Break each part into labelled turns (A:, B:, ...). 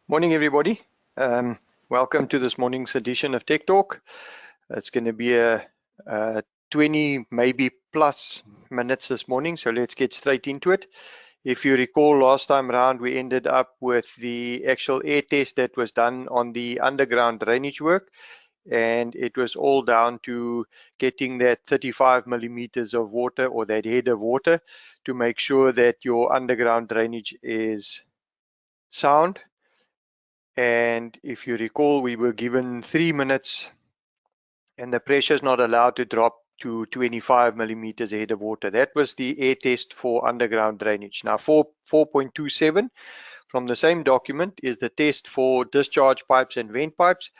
A: Morning, everybody. Welcome to this morning's edition of Tech Talk. It's going to be a 20 maybe plus minutes this morning, so let's get straight into it. If you recall, last time around we ended up with the actual air test that was done on the underground drainage work, and it was all down to getting that 35 millimeters of water, or that head of water, to make sure that your underground drainage is sound. And if you recall, we were given 3 minutes and the pressure is not allowed to drop to 25 millimeters head of water. That was the air test for underground drainage. Now 4.27 from the same document is the test for discharge pipes and vent pipes.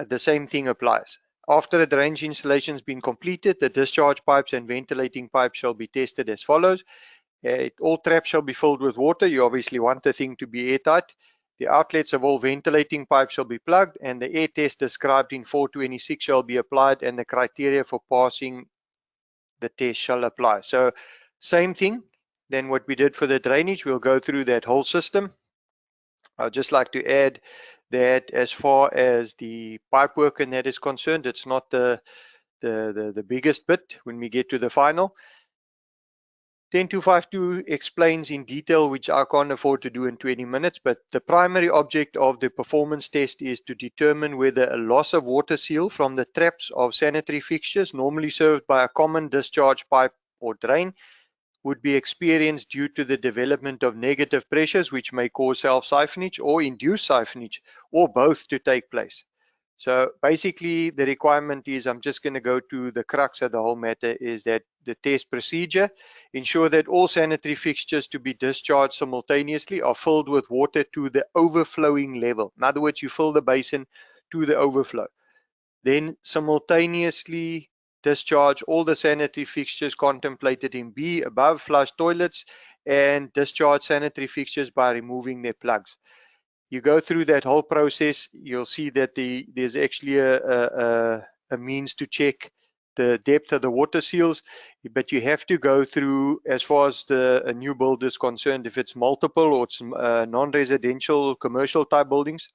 A: The same thing applies. After a drainage installation has been completed, the discharge pipes and ventilating pipes shall be tested as follows. All traps shall be filled with water. You obviously want the thing to be airtight. The outlets of all ventilating pipes shall be plugged, and the air test described in 426 shall be applied, and the criteria for passing the test shall apply. So same thing than what we did for the drainage. We'll go through that whole system. I'd just like to add that as far as the pipe work and that is concerned, it's not the biggest bit when we get to the final. 10252 explains in detail, which I can't afford to do in 20 minutes, but the primary object of the performance test is to determine whether a loss of water seal from the traps of sanitary fixtures, normally served by a common discharge pipe or drain, would be experienced due to the development of negative pressures, which may cause self-siphonage or induce siphonage, or both to take place. So basically the requirement is, I'm just going to go to the crux of the whole matter, is that the test procedure ensure that all sanitary fixtures to be discharged simultaneously are filled with water to the overflowing level. In other words, you fill the basin to the overflow. Then simultaneously discharge all the sanitary fixtures contemplated in B above, flush toilets, and discharge sanitary fixtures by removing their plugs. You go through that whole process, you'll see that there's actually a means to check the depth of the water seals, but you have to go through, as far as a new build is concerned, if it's multiple or it's non-residential commercial type buildings,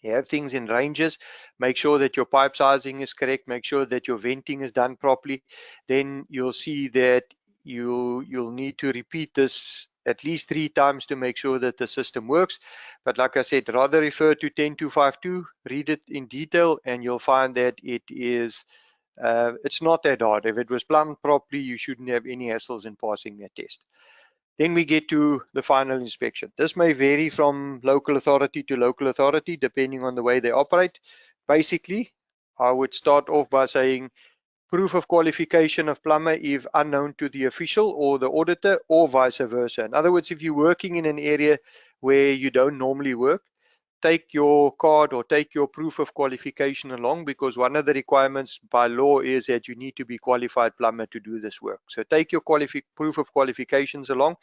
A: you have things in ranges. Make sure that your pipe sizing is correct, make sure that your venting is done properly. Then you'll see that you'll need to repeat this at least 3 times to make sure that the system works. But like I said, rather refer to 10252, read it in detail, and you'll find that it's not that hard. If it was plumbed properly, you shouldn't have any hassles in passing that test. Then we get to the final inspection. This may vary from local authority to local authority depending on the way they operate. Basically, I would start off by saying proof of qualification of plumber if unknown to the official or the auditor, or vice versa. In other words, if you're working in an area where you don't normally work, take your card or take your proof of qualification along, because one of the requirements by law is that you need to be qualified plumber to do this work. So take your proof of qualifications along.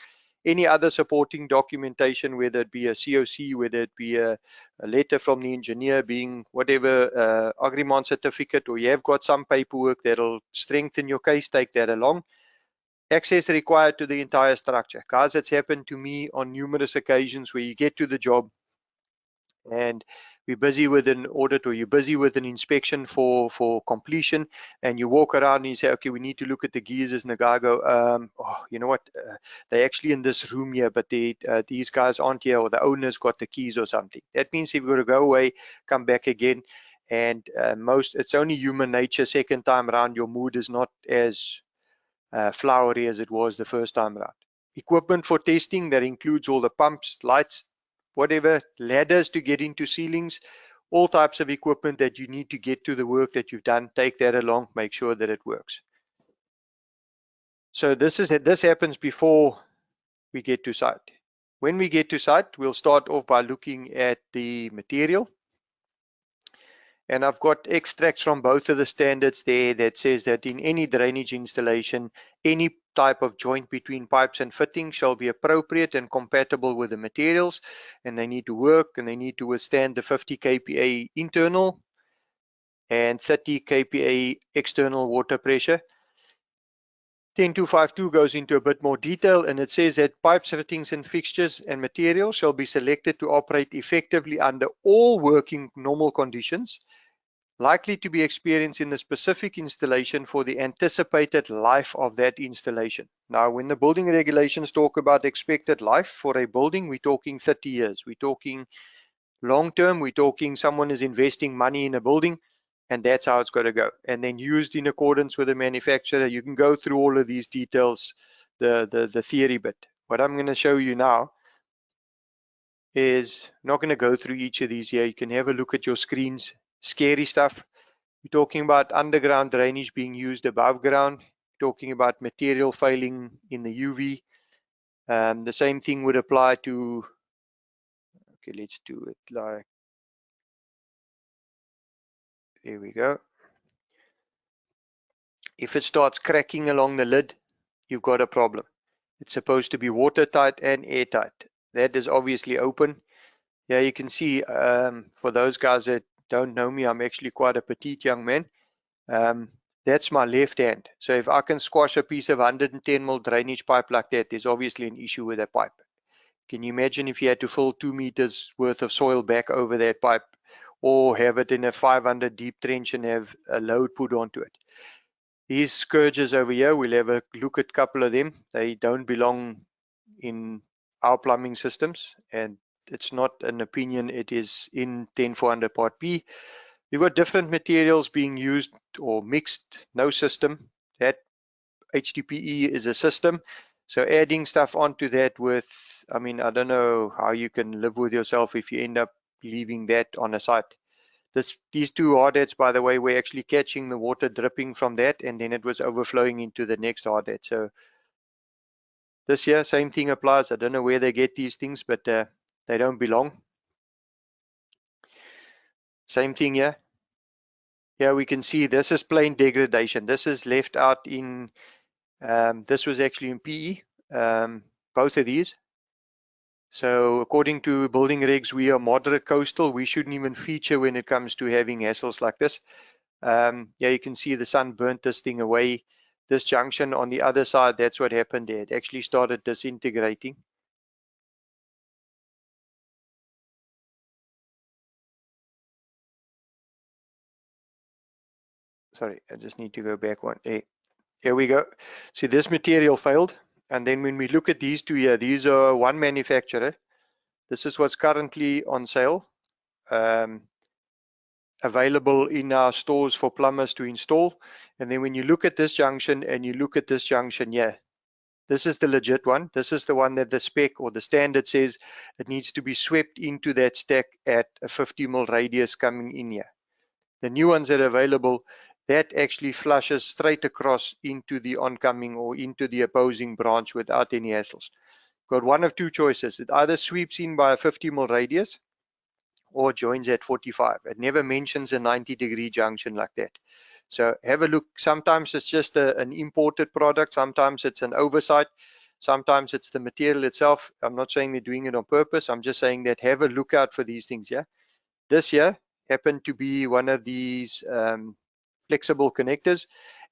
A: Any other supporting documentation, whether it be a COC, whether it be a letter from the engineer, being whatever, agreement certificate, or you have got some paperwork that'll strengthen your case, take that along. Access required to the entire structure. Guys, it's happened to me on numerous occasions where you get to the job and we're busy with an audit, or you're busy with an inspection for completion, and you walk around and you say, okay, we need to look at the geysers, and the guy go, oh, you know what, they're actually in this room here, but these guys aren't here, or the owner's got the keys or something. That means you've got to go away, come back again, and it's only human nature. Second time around, your mood is not as flowery as it was the first time around. Equipment for testing, that includes all the pumps, lights, whatever, ladders to get into ceilings, all types of equipment that you need to get to the work that you've done. Take that along, make sure that it works. So this happens before we get to site. When we get to site, we'll start off by looking at the material. And I've got extracts from both of the standards there that says that in any drainage installation, any type of joint between pipes and fittings shall be appropriate and compatible with the materials, and they need to work and they need to withstand the 50 kPa internal and 30 kPa external water pressure. 10252 goes into a bit more detail, and it says that pipes, fittings and fixtures and materials shall be selected to operate effectively under all working normal conditions likely to be experienced in the specific installation for the anticipated life of that installation. Now, when the building regulations talk about expected life for a building, we're talking 30 years. We're talking long term. We're talking someone is investing money in a building, and that's how it's got to go. And then used in accordance with the manufacturer. You can go through all of these details, the theory bit. What I'm going to show you now is I'm not going to go through each of these here. You can have a look at your screens. Scary stuff. We're talking about underground drainage being used above ground. We're talking about material failing in the UV. The same thing would apply to, okay, let's do it like, there we go. If it starts cracking along the lid, you've got a problem. It's supposed to be watertight and airtight. That is obviously open. Yeah, you can see, for those guys that don't know me, I'm actually quite a petite young man. That's my left hand. So if I can squash a piece of 110 mil drainage pipe like that, there's obviously an issue with that pipe. Can you imagine if you had to fill 2 meters worth of soil back over that pipe, or have it in a 500 deep trench and have a load put onto it? These scourges over here, we'll have a look at a couple of them. They don't belong in our plumbing systems, and it's not an opinion, it is in 10400 Part B. You've got different materials being used or mixed, no system. That HDPE is a system. So adding stuff onto that with, I mean, I don't know how you can live with yourself if you end up leaving that on a site. These two hard hats, by the way, were actually catching the water dripping from that, and then it was overflowing into the next hard hat. So this here, same thing applies. I don't know where they get these things, but they don't belong. Same thing here. Here we can see this is plain degradation. This is left out in, this was actually in PE, both of these. So according to building regs, we are moderate coastal. We shouldn't even feature when it comes to having hassles like this. Yeah, you can see the sun burnt this thing away. This junction on the other side, that's what happened there. It actually started disintegrating. Sorry, I just need to go back one. Here we go. See, this material failed. And then when we look at these two here, these are one manufacturer. This is what's currently on sale, available in our stores for plumbers to install. And then when you look at this junction and you look at this junction here, this is the legit one. This is the one that the spec or the standard says it needs to be swept into that stack at a 50 mil radius coming in here. The new ones that are available, that actually flushes straight across into the oncoming or into the opposing branch without any hassles. Got one of two choices. It either sweeps in by a 50 mil radius or joins at 45. It never mentions a 90-degree junction like that. So have a look. Sometimes it's just an imported product. Sometimes it's an oversight. Sometimes it's the material itself. I'm not saying they're doing it on purpose. I'm just saying that have a look out for these things. Yeah. This here happened to be one of these flexible connectors.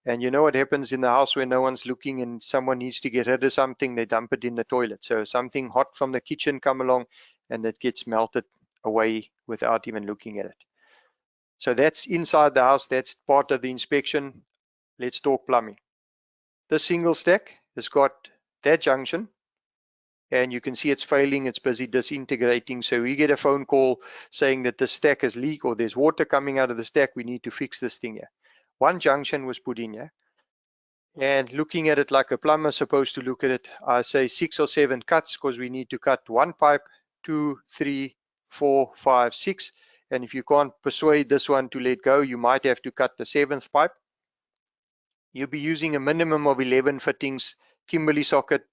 A: And you know what happens in the house when no one's looking and someone needs to get rid of something, they dump it in the toilet. So something hot from the kitchen come along and it gets melted away without even looking at it. So that's inside the house. That's part of the inspection. Let's talk plumbing. This single stack has got that junction, and you can see it's failing. It's busy disintegrating. So we get a phone call saying that the stack has leaked or there's water coming out of the stack. We need to fix this thing here. One junction was put in here. And looking at it like a plumber is supposed to look at it, I say 6 or 7 cuts because we need to cut one pipe, 2, 3, 4, 5, 6. And if you can't persuade this one to let go, you might have to cut the 7th pipe. You'll be using a minimum of 11 fittings, Kimberley socket,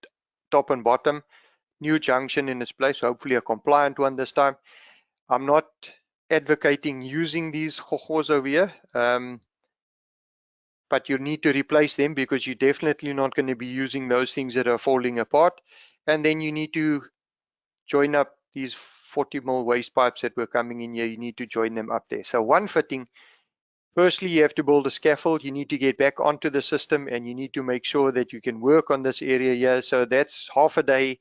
A: top and bottom, new junction in its place, hopefully a compliant one this time. I'm not advocating using these ho-hos over here. But you need to replace them because you're definitely not going to be using those things that are falling apart. And then you need to join up these 40 mil waste pipes that were coming in here. You need to join them up there. So one fitting Firstly, you have to build a scaffold. You need to get back onto the system and you need to make sure that you can work on this area here. So that's half a day,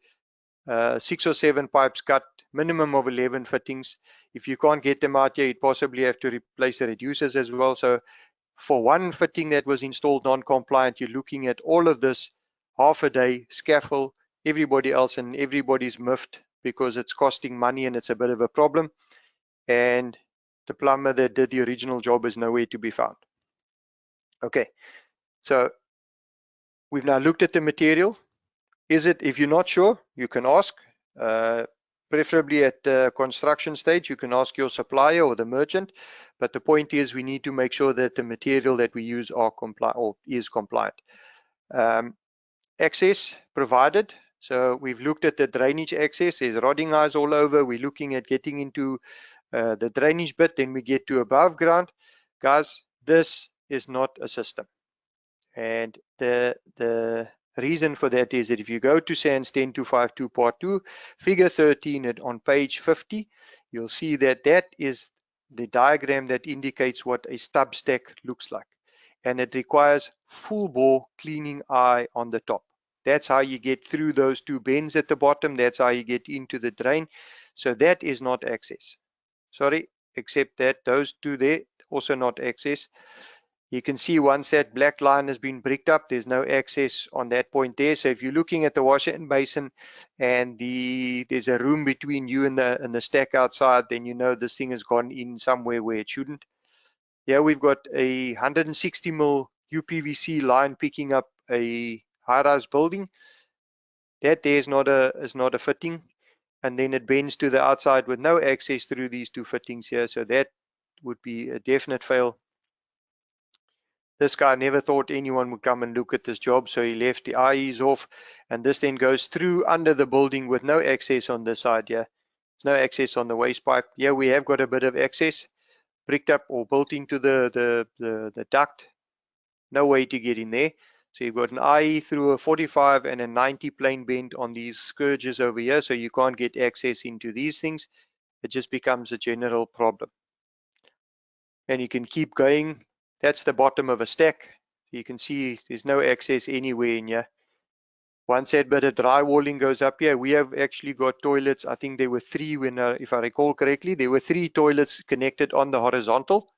A: 6 or 7 pipes cut, minimum of 11 fittings. If you can't get them out here, you possibly have to replace the reducers as well. So for one fitting that was installed non-compliant, you're looking at all of this, half a day, scaffold, everybody else, and everybody's miffed because it's costing money and it's a bit of a problem. And the plumber that did the original job is nowhere to be found. Okay, so we've now looked at the material. Is it, if you're not sure, you can ask, preferably at the construction stage, you can ask your supplier or the merchant. But the point is we need to make sure that the material that we use are compliant or is compliant. Access provided. So we've looked at the drainage access. There's rodding eyes all over. We're looking at getting into the drainage bit. Then we get to above ground. Guys, this is not a system. And the reason for that is that if you go to SANS 10252 part 2, figure 13 on page 50, you'll see that that is the diagram that indicates what a stub stack looks like. And it requires full bore cleaning eye on the top. That's how you get through those two bends at the bottom. That's how you get into the drain. So that is not access. Sorry, except that those two there, also not access. You can see once that black line has been bricked up, there's no access on that point there. So if you're looking at the washer and basin and there's a room between you and the stack outside, then you know this thing has gone in somewhere where it shouldn't. Here we've got a 160 mil UPVC line picking up a high-rise building. That there is not a fitting, and then it bends to the outside with no access through these two fittings here. So that would be a definite fail. This guy never thought anyone would come and look at this job, so he left the IEs off, and this then goes through under the building with no access on this side here. There's no access on the waste pipe. Yeah, we have got a bit of access bricked up or built into the duct. No way to get in there. So you've got an IE through a 45 and a 90 plane bend on these scourges over here, so you can't get access into these things. It just becomes a general problem. And you can keep going. That's the bottom of a stack. You can see there's no access anywhere in here. Once that bit of drywalling goes up here, we have actually got toilets. I think there were 3 when, if I recall correctly, there were 3 toilets connected on the horizontal,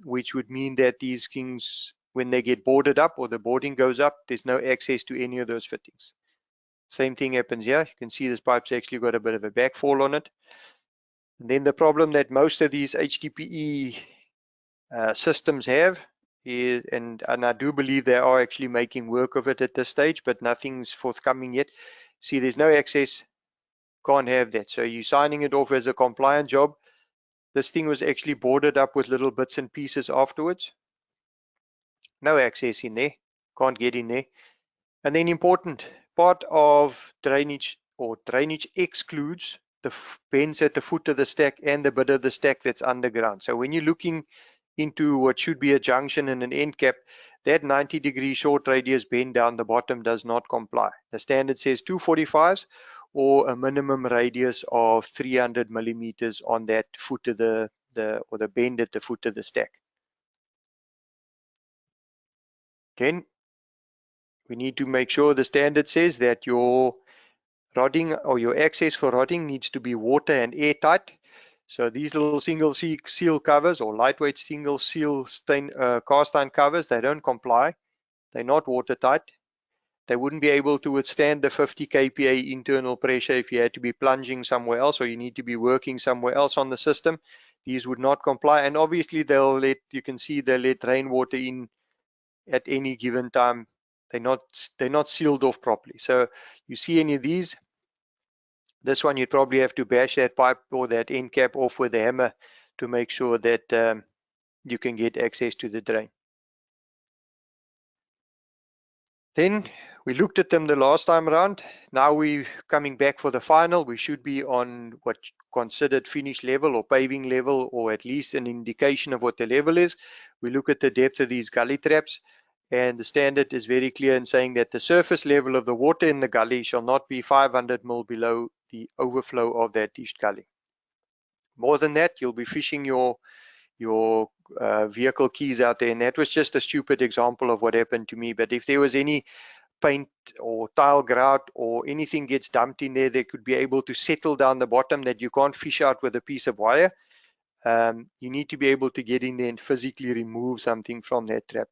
A: which would mean that these things, when they get boarded up or the boarding goes up, there's no access to any of those fittings. Same thing happens here. You can see this pipe's actually got a bit of a backfall on it. And then the problem that most of these HDPE systems have is, and I do believe they are actually making work of it at this stage, but nothing's forthcoming yet. See, there's no access, can't have that. So you're signing it off as a compliant job. This thing was actually boarded up with little bits and pieces afterwards. No access in there, can't get in there. And then important part of drainage, or drainage excludes the bends at the foot of the stack and the bit of the stack that's underground. So when you're looking into what should be a junction and an end cap, that 90-degree short radius bend down the bottom does not comply. The standard says 245s or a minimum radius of 300 millimeters on that foot of the bend at the foot of the stack. Then we need to make sure the standard says that your rodding or your access for rodding needs to be water and airtight. So these little single seal covers or lightweight single seal cast iron covers, they don't comply. They're not watertight. They wouldn't be able to withstand the 50 kPa internal pressure if you had to be plunging somewhere else or you need to be working somewhere else on the system. These would not comply, and obviously they'll let, you can see they let rainwater in at any given time. They're not sealed off properly. So you see any of these, this one you'd probably have to bash that pipe or that end cap off with a hammer to make sure that you can get access to the drain. Then we looked at them the last time around. Now we're coming back for the final. We should be on what's considered finish level or paving level, or at least an indication of what the level is. We look at the depth of these gully traps, and the standard is very clear in saying that the surface level of the water in the gully shall not be 500 mil below the overflow of that dished gully. More than that, you'll be fishing your your vehicle keys out there. And that was just a stupid example of what happened to me. But if there was any paint or tile grout or anything gets dumped in there, they could be able to settle down the bottom that you can't fish out with a piece of wire. You need to be able to get in there and physically remove something from that trap.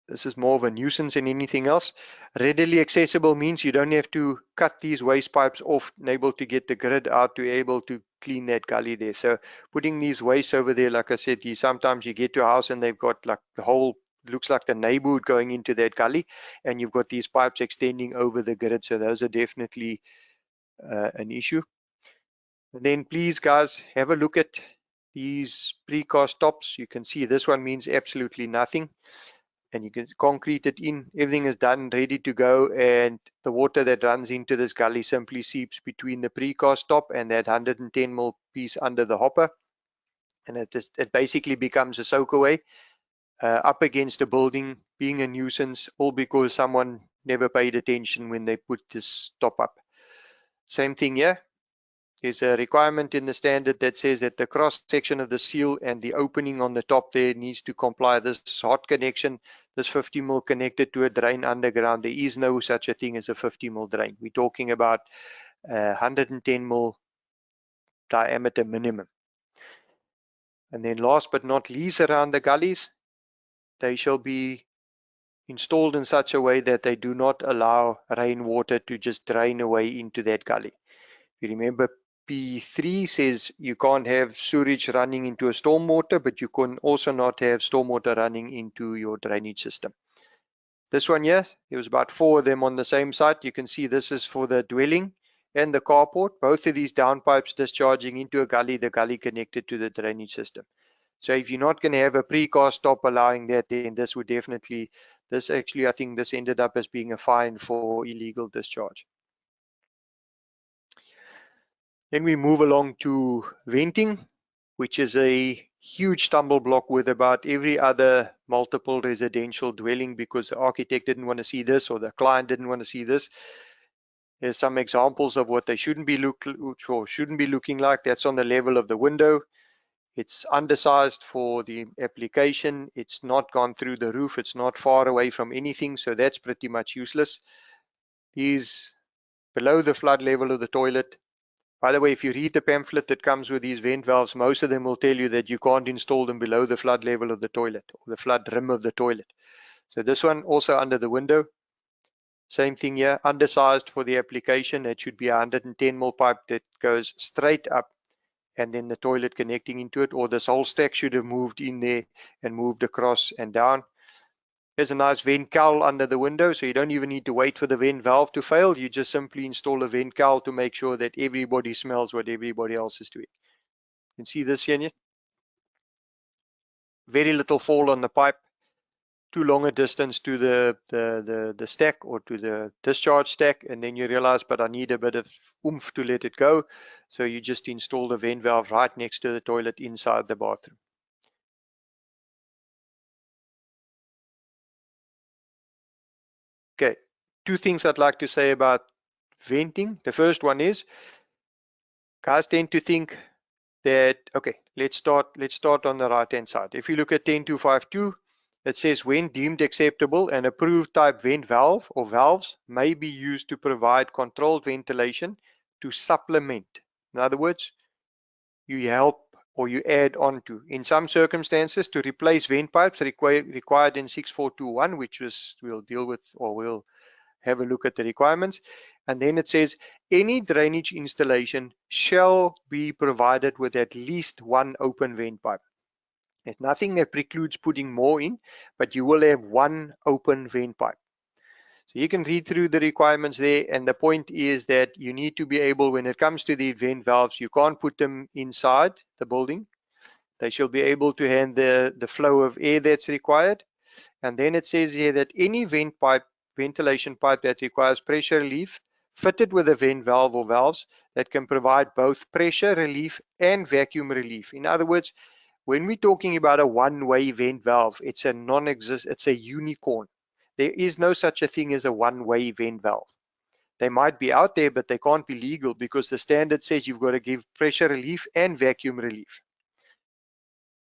A: This is more of a nuisance than anything else. Readily accessible means you don't have to cut these waste pipes off and able to get the grid out to be able to clean that gully there. So putting these wastes over there, like I said, sometimes you get to a house and they've got like the whole, looks like the neighborhood going into that gully, and you've got these pipes extending over the grid. So those are definitely an issue. And then please guys, have a look at these precast tops. You can see this one means absolutely nothing. And you can concrete it in, everything is done, ready to go, and the water that runs into this gully simply seeps between the precast top and that 110 mil piece under the hopper, and it basically becomes a soak away up against a building, being a nuisance, all because someone never paid attention when they put this top up. Same thing here. There's a requirement in the standard that says that the cross section of the seal and the opening on the top there needs to comply. This hot connection, this 50 mil connected to a drain underground. There is no such a thing as a 50 mil drain. We're talking about 110 mil diameter minimum. And then last but not least, around the gullies, they shall be installed in such a way that they do not allow rainwater to just drain away into that gully. You remember P3 says you can't have sewage running into a stormwater, but you can also not have stormwater running into your drainage system. This one here, there was about 4 of them on the same site. You can see this is for the dwelling and the carport. Both of these downpipes discharging into a gully, the gully connected to the drainage system. So if you're not going to have a precast top allowing that, then this would definitely, this actually, I think this ended up as being a fine for illegal discharge. Then we move along to venting, which is a huge stumble block with about every other multiple residential dwelling, because the architect didn't want to see this or the client didn't want to see this. There's some examples of what they shouldn't be looking like. That's on the level of the window. It's undersized for the application. It's not gone through the roof. It's not far away from anything, so that's pretty much useless. These below the flood level of the toilet. By the way, if you read the pamphlet that comes with these vent valves, most of them will tell you that you can't install them below the flood level of the toilet or the flood rim of the toilet. So this one also under the window. Same thing here, undersized for the application. It should be a 110 mil pipe that goes straight up and then the toilet connecting into it, or this whole stack should have moved in there and moved across and down. There's a nice vent cowl under the window, so you don't even need to wait for the vent valve to fail. You just simply install a vent cowl to make sure that everybody smells what everybody else is doing. You can see this here. Very little fall on the pipe. Too long a distance to the stack or to the discharge stack, and then you realize, but I need a bit of oomph to let it go. So you just install the vent valve right next to the toilet inside the bathroom. Okay, 2 things I'd like to say about venting. The first one is, guys tend to think that, okay, let's start on the right hand side. If you look at 10252, it says when deemed acceptable, an approved type vent valve or valves may be used to provide controlled ventilation to supplement. In other words, you help or you add on to, in some circumstances, to replace vent pipes required in 6421, which we'll deal with, or we'll have a look at the requirements. And then it says any drainage installation shall be provided with at least 1 open vent pipe. There's nothing that precludes putting more in, but you will have 1 open vent pipe. So you can read through the requirements there, and the point is that you need to be able, when it comes to the vent valves, you can't put them inside the building. They shall be able to handle the flow of air that's required. And then it says here that any ventilation pipe that requires pressure relief fitted with a vent valve or valves that can provide both pressure relief and vacuum relief. In other words, when we're talking about a one-way vent valve, it's a unicorn. There is no such a thing as a one-way vent valve. They might be out there, but they can't be legal because the standard says you've got to give pressure relief and vacuum relief.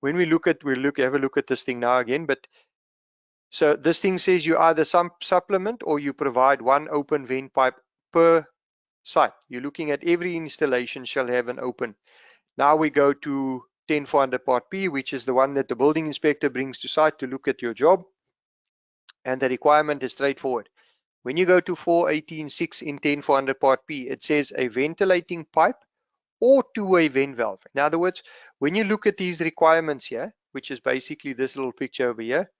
A: When we look at, have a look at this thing now again, but so this thing says you either supplement or you provide one open vent pipe per site. You're looking at every installation shall have an open. Now we go to 10400 Part P, which is the one that the building inspector brings to site to look at your job. And the requirement is straightforward. When you go to 418.6 in 10400 Part P, it says a ventilating pipe or two-way vent valve. In other words, when you look at these requirements here, which is basically this little picture over here,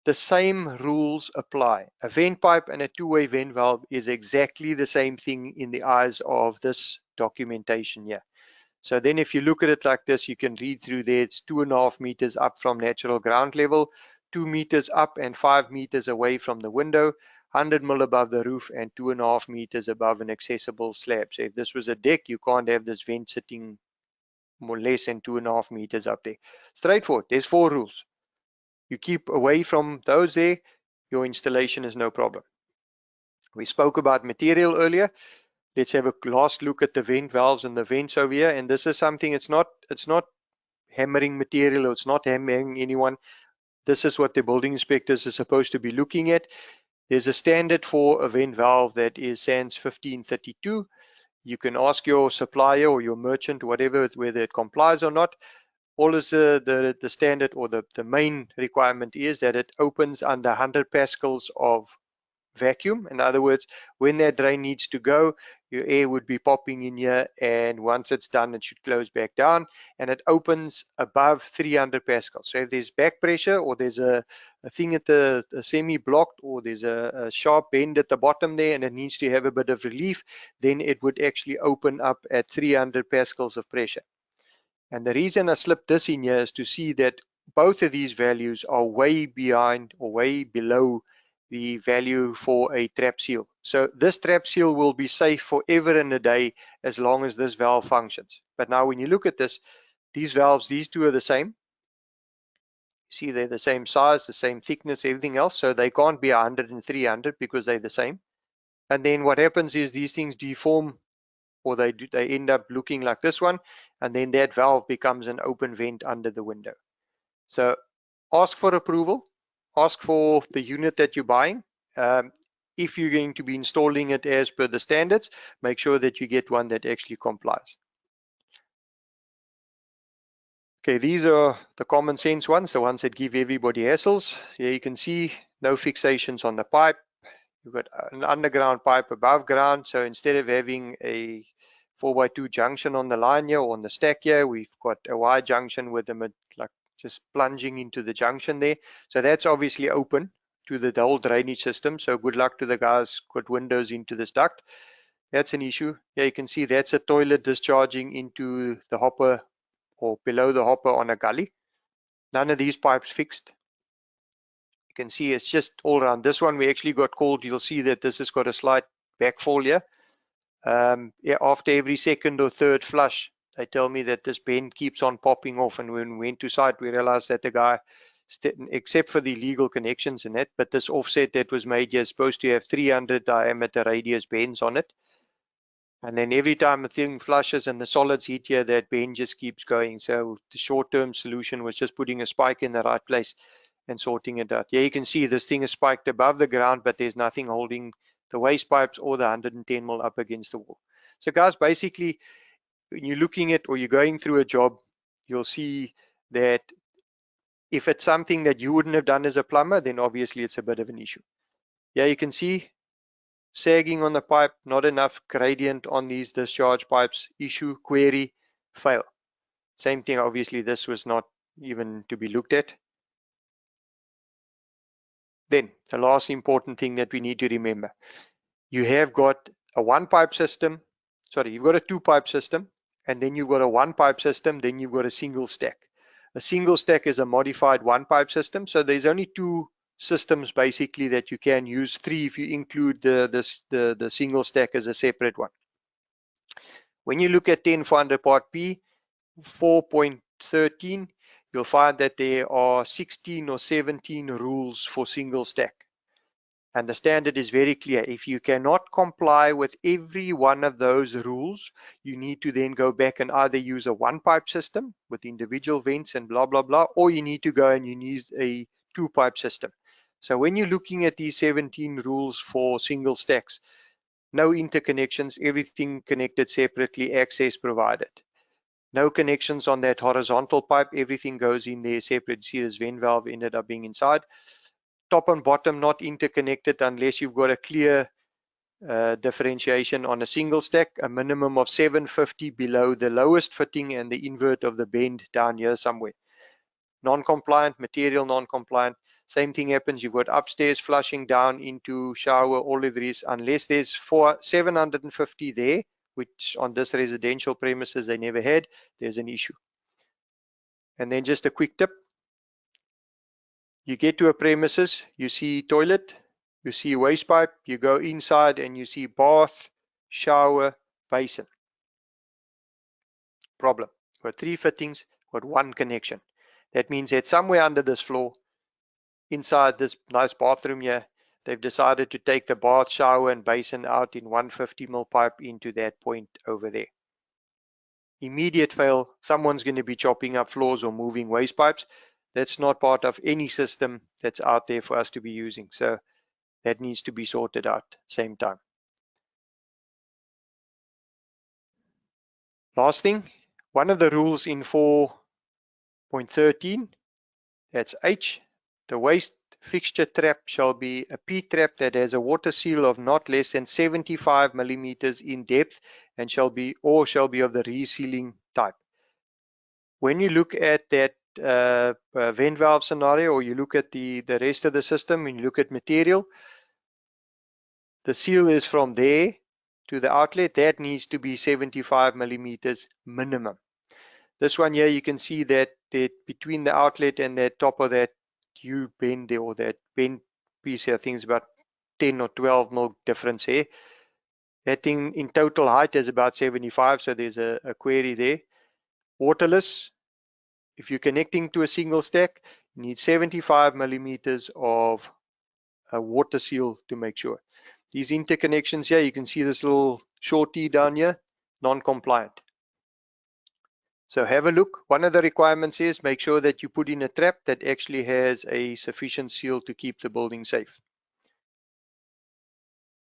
A: the same rules apply. A vent pipe and a two-way vent valve is exactly the same thing in the eyes of this documentation here. So then if you look at it like this, you can read through there, it's 2.5 meters up from natural ground level, 2 meters up and 5 meters away from the window, 100 mil above the roof and 2.5 meters above an accessible slab. So if this was a deck, you can't have this vent sitting more or less than 2.5 meters up there. Straightforward, there's 4 rules. You keep away from those there, your installation is no problem. We spoke about material earlier. Let's have a last look at the vent valves and the vents over here. And this is something, it's not hammering material, or it's not hammering anyone. This is what the building inspectors are supposed to be looking at. There's a standard for a vent valve that is SANS 1532. You can ask your supplier or your merchant, whatever, whether it complies or not. All is the standard, or the main requirement is that it opens under 100 pascals of vacuum. In other words, when that drain needs to go, your air would be popping in here, and once it's done, it should close back down, and it opens above 300 pascals. So if there's back pressure, or there's a thing at the semi-blocked, or there's a sharp bend at the bottom there, and it needs to have a bit of relief, then it would actually open up at 300 pascals of pressure. And the reason I slipped this in here is to see that both of these values are way behind or way below the value for a trap seal. So this trap seal will be safe forever and a day as long as this valve functions. But now when you look at this, these valves, these two are the same. See, they're the same size, the same thickness, everything else. So they can't be 100 and 300 because they're the same. And then what happens is these things deform, or they end up looking like this one, and then that valve becomes an open vent under the window. So ask for approval, ask for the unit that you're buying. If you're going to be installing it as per the standards, make sure that you get one that actually complies. Okay, these are the common sense ones, the ones that give everybody hassles. Here you can see no fixations on the pipe. You've got an underground pipe above ground, so instead of having a 4x2 junction on the line here or on the stack here, we've got a Y junction with them like just plunging into the junction there. So that's obviously open to the whole drainage system. So good luck to the guys got windows into this duct. That's an issue. Yeah, you can see that's a toilet discharging into the hopper or below the hopper on a gully. None of these pipes fixed. You can see it's just all around. This one we actually got called. You'll see that this has got a slight backfall here. Yeah, after every second or third flush, they tell me that this bend keeps on popping off. And when we went to site, we realized that the guy, except for the legal connections in it, but this offset that was made here is supposed to have 300 diameter radius bends on it. And then every time the thing flushes and the solids heat here, that bend just keeps going. So the short-term solution was just putting a spike in the right place and sorting it out. Yeah, you can see this thing is spiked above the ground, but there's nothing holding the waste pipes or the 110 mil up against the wall. So guys, basically, when you're looking at or you're going through a job, you'll see that if it's something that you wouldn't have done as a plumber, then obviously it's a bit of an issue. Yeah, you can see sagging on the pipe, not enough gradient on these discharge pipes, issue, query, fail. Same thing, obviously this was not even to be looked at. Then the last important thing that we need to remember, you have got a one pipe system, sorry, you've got a two pipe system, and then you've got a one pipe system, then you've got a single stack. A single stack is a modified one pipe system, so there's only two systems basically that you can use, three if you include the single stack as a separate one. When you look at 10400 Part P 4.13, you'll find that there are 16 or 17 rules for single stack. And the standard is very clear. If you cannot comply with every one of those rules, you need to then go back and either use a one-pipe system with individual vents and blah, blah, blah, or you need to go and you need a two-pipe system. So when you're looking at these 17 rules for single stacks, no interconnections, everything connected separately, access provided. No connections on that horizontal pipe, everything goes in there separate. See, this vent valve ended up being inside. Top and bottom not interconnected unless you've got a clear differentiation on a single stack, a minimum of 750 below the lowest fitting and the invert of the bend down here somewhere. Non-compliant, material non-compliant. Same thing happens. You've got upstairs flushing down into shower, all of this, unless there's 750 there, which on this residential premises they never had, there's an issue. And then just a quick tip. You get to a premises, you see toilet, you see waste pipe, you go inside and you see bath, shower, basin. Problem. Got 3 fittings, got 1 connection. That means that somewhere under this floor, inside this nice bathroom here, they've decided to take the bath, shower and basin out in 150 mil pipe into that point over there. Immediate fail, someone's going to be chopping up floors or moving waste pipes. That's not part of any system that's out there for us to be using. So that needs to be sorted out at the same time. Last thing, one of the rules in 4.13, that's H, the waste fixture trap shall be a P trap that has a water seal of not less than 75 millimeters in depth and shall be of the resealing type. When you look at that vent valve scenario, or you look at the rest of the system and you look at material, the seal is from there to the outlet. That needs to be 75 millimeters minimum. This one here, you can see that between the outlet and the top of that U bend there, or that bend piece here, I think it's about 10 or 12 mil difference here. That thing in total height is about 75, so there's a query there. Waterless. If you're connecting to a single stack, you need 75 millimeters of a water seal to make sure. These interconnections here, you can see this little shorty down here, non-compliant. So have a look. One of the requirements is make sure that you put in a trap that actually has a sufficient seal to keep the building safe.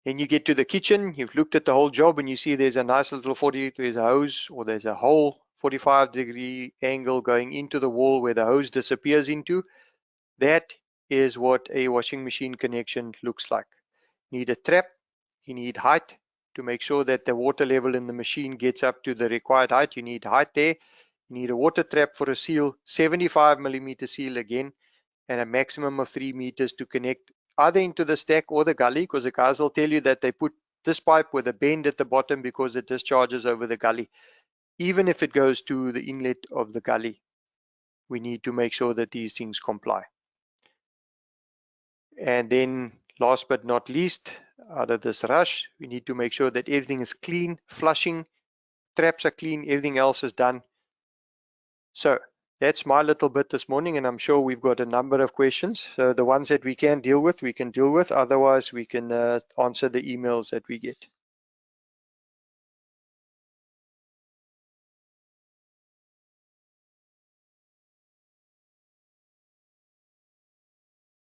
A: Then you get to the kitchen, you've looked at the whole job and you see there's a nice little there's a hose, or there's a hole 45-degree angle going into the wall where the hose disappears into. That is what a washing machine connection looks like. You need a trap, you need height to make sure that the water level in the machine gets up to the required height. You need height there. You need a water trap for a seal, 75 millimeter seal again, and a maximum of 3 meters to connect either into the stack or the gully, because the guys will tell you that they put this pipe with a bend at the bottom because it discharges over the gully. Even if it goes to the inlet of the gully, we need to make sure that these things comply. And then last but not least, out of this rush, we need to make sure that everything is clean, flushing, traps are clean, everything else is done. So that's my little bit this morning, and I'm sure we've got a number of questions. So the ones that we can deal with, we can deal with. Otherwise, we can answer the emails that we get.